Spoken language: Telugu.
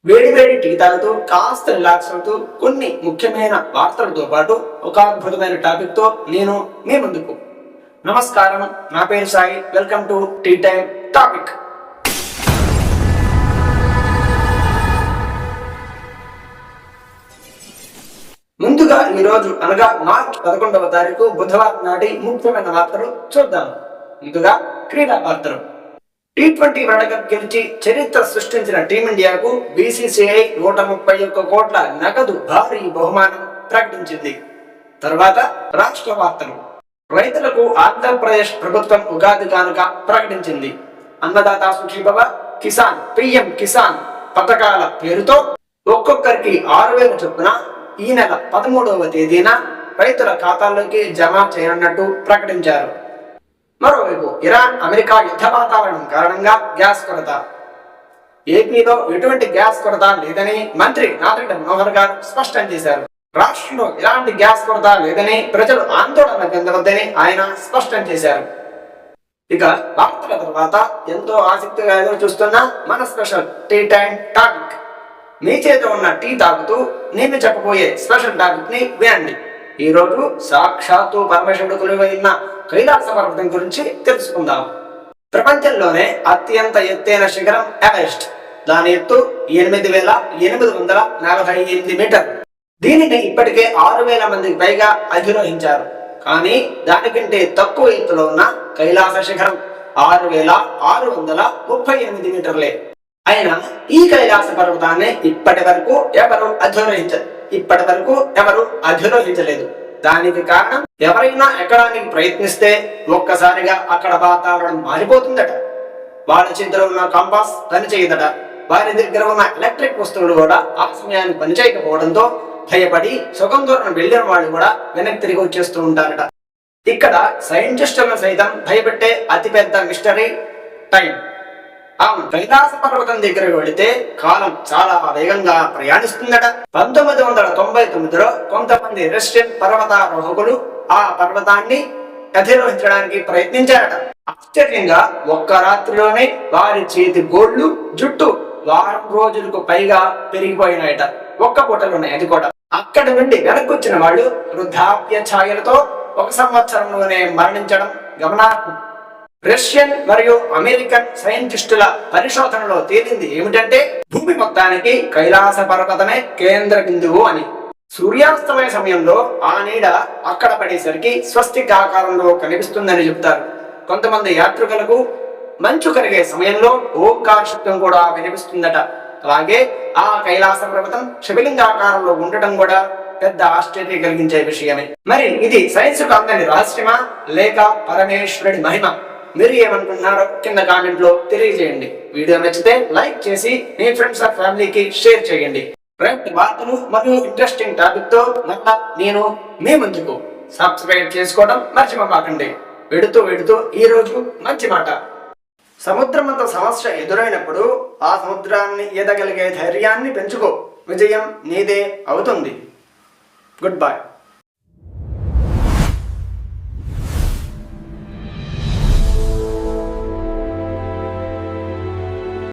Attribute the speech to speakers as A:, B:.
A: వేడివేడి టీ తాగుతూ కాస్త రిలాక్స్ అవుతూ కొన్ని ముఖ్యమైన వార్తలతో పాటు ఒక అద్భుతమైన టాపిక్ తో నేను మీ ముందుకు. నమస్కారం, నా పేరు Sai. Welcome to tea time topic. ముందుగా ఈరోజు అనగా మార్చి 11వ తారీఖు బుధవారం నాటి ముఖ్యమైన వార్తలు చూద్దాం. ముందుగా క్రీడా వార్తలు. T20 వరల్డ్ కప్ గెలిచి చరిత్ర సృష్టించిన టీమిండియాకు బీసీసీఐ 131 కోట్ల నగదు భారీ బహుమానం ప్రకటించింది. తర్వాత రాష్ట్ర వార్తలు. రైతులకు ఆంధ్రప్రదేశ్ ప్రభుత్వం ఉగాది కానుక ప్రకటించింది. అన్నదాత సుఖీభవ, కిసాన్, పిఎం కిసాన్ పథకాల పేరుతో ఒక్కొక్కరికి 6,000 చొప్పున ఈ నెల 13వ తేదీన రైతుల ఖాతాల్లోకి జమ చేయనున్నట్టు ప్రకటించారు. మరోవైపు ఇరాన్ అమెరికా యుద్ధ వాతావరణం కారణంగా గ్యాస్ కొరత. ఏపీలో ఎటువంటి గ్యాస్ కొరత లేదని మంత్రి నాదెండ్ల మనోహర్ గారు స్పష్టం చేశారు. రాష్ట్రంలో ఎలాంటి గ్యాస్ కొరత లేదని, ప్రజలు ఆందోళన చెందవద్దని ఆయన స్పష్టం చేశారు. ఇక వార్తల తర్వాత ఎంతో ఆసక్తిగా ఎదురు చూస్తున్న మన స్పెషల్ టీ టైమ్ టాపిక్. మీ చేత ఉన్న టీ తాగుతూ నేను చెప్పబోయే స్పెషల్ టాపిక్ ని వినండి. ఈ రోజు సాక్షాత్తు పరమేశ్వరుడు కొలువైన కైలాస పర్వతం గురించి తెలుసుకుందాం. ప్రపంచంలోనే అత్యంత ఎత్తైన శిఖరం ఎవరెస్ట్. దాని ఎత్తు 8,848 మీటర్లు. దీనిని ఇప్పటికే 6,000 మందికి పైగా అధిరోహించారు. కానీ దానికంటే తక్కువ ఎత్తులో ఉన్న కైలాస శిఖరం 6,638 మీటర్లే. అయినా ఈ కైలాస పర్వతాన్ని ఇప్పటి వరకు ఎవరు అధిరోహించలేదు. దానికి కారణం, ఎవరైనా ఎక్కడానికి ప్రయత్నిస్తే ఒక్కసారిగా అక్కడ వాతావరణం మారిపోతుందట. వాళ్ళ చేతిలో ఉన్న కంపాస్ పనిచేయదట. వారి దగ్గర ఉన్న ఎలక్ట్రిక్ వస్తువులు కూడా ఆ సమయాన్ని పనిచేయకపోవడంతో భయపడి సుఖం దూరం వెళ్ళిన వాళ్ళు కూడా వెనక్కి తిరిగి వచ్చేస్తూ ఉంటారట. ఇక్కడ సైంటిస్టులను సైతం భయపెట్టే అతిపెద్ద మిస్టరీ టైం. అవును, కైలాస పర్వతం దగ్గరకు వెళితే కాలం చాలా వేగంగా ప్రయాణిస్తుందట. 1999లో కొంతమంది రష్యన్ పర్వతారోహకులు ఆ పర్వతాన్ని అధిరోహించడానికి ప్రయత్నించారట. ఆశ్చర్యంగా ఒక్క రాత్రిలోనే వారి చేతి గోళ్లు, జుట్టు వారం రోజులకు పైగా పెరిగిపోయినాయట. ఒక్క పూటలోనే, అది కూడా. అక్కడి నుండి వెనక్కి వచ్చిన వాళ్ళు వృద్ధాప్య ఛాయలతో 1 సంవత్సరంలోనే మరణించడం గమనార్హం. రష్యన్ మరియు అమెరికన్ సైంటిస్టుల పరిశోధనలో తేలింది ఏమిటంటే, భూమి మొత్తానికి కైలాస పర్వతమే కేంద్ర బిందువు అని. సూర్యాస్తమయ సమయంలో ఆ నీడ అక్కడ పడేసరికి స్వస్తిక్ ఆకారంలో కనిపిస్తుందని చెప్తారు. కొంతమంది యాత్రికులకు మంచు కరిగే సమయంలో ఓంకార శబ్దం కూడా వినిపిస్తుందట. అలాగే ఆ కైలాస పర్వతం శివలింగాకారంలో ఉండటం కూడా పెద్ద ఆశ్చర్యం కలిగించే విషయమే. మరి ఇది సైన్స్ కాదని రహస్యమా, లేక పరమేశ్వరుడి మహిమ? మీరు ఏమనుకుంటున్నారో కింద కామెంట్ లో తెలియజేయండి. వీడియో నచ్చితే లైక్ చేసి మీ ఫ్రెండ్స్ అండ్ ఫ్యామిలీకి షేర్ చేయండి. రేపటి వార్తలు మరియు ఇంట్రెస్టింగ్ టాపిక్ తో నేను మీ ముందుకు. సబ్స్క్రైబ్ చేసుకోవడం మర్చిపోకండి. వెడుతూ ఈ రోజు మంచి మాట. సముద్రమంత సమస్య ఎదురైనప్పుడు ఆ సముద్రాన్ని ఈదగలిగే ధైర్యాన్ని పెంచుకో. విజయం నీదే అవుతుంది. Good bye.